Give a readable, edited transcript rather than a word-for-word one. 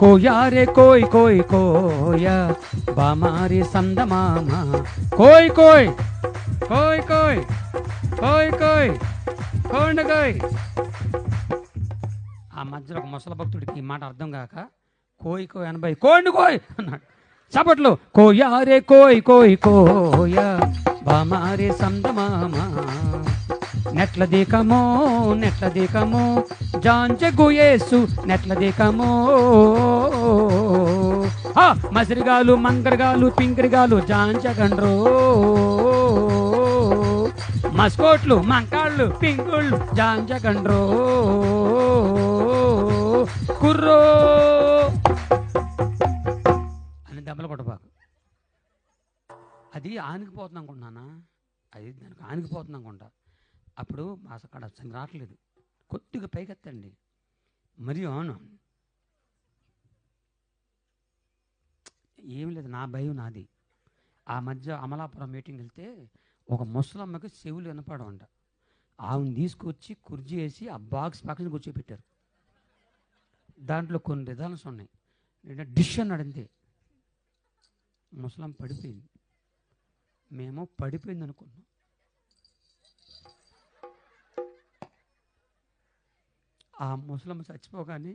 కోయారే కోయ్ కోయ్ కోయ బామారి సందమామ కోయ్ కోయ్ కోయ్ కోయ్ కోయ్ కోయ్ కోండకోయ్. ఆ మధ్యలో ఒక ముసల భక్తుడికి ఈ మాట అర్థం కాక కోయ్ కోయ్ అనబై కోండి కోయ్ అన్నాడు. చప్పట్లు. కోయారే కోయ్ కోయ్ కోయ బామారి సందమామ నెట్ల దీకమో నెట్ల దీకమో జాంచెగు యేసు నెట్ల దీకమో. మసిరిగాలు మంగరగాలు పింకరిగాలు జాంచగండ్రో మస్కోట్లు మంకాళ్ళు పింకుళ్ళు జాంచగండ్రో కుర్రో అని దెబ్బలు కొట్టబాకు. అది ఆనికిపోతుంది అనుకుంటున్నానా, అది దానికి ఆనికిపోతుంది అనుకుంటా. అప్పుడు అక్కడ రావట్లేదు, కొద్దిగా పైకెత్తండి. మరి అవును ఏం లేదు, నా భయం నాది. ఆ మధ్య అమలాపురం మీటింగ్ వెళ్తే ఒక ముసలమ్మకి చెవులు వినపడమంట. ఆమెను తీసుకొచ్చి కుర్చీ వేసి ఆ బాక్స్ పక్కన కూర్చోబెట్టారు. దాంట్లో కొన్ని రిజల్ట్స్ ఉన్నాయి. నేను డిష్ అన్నాడు అంతే. ముసలం పడిపోయింది. మేము పడిపోయింది అనుకున్నాం. ఆ ముసలమ్మ చచ్చిపోగానే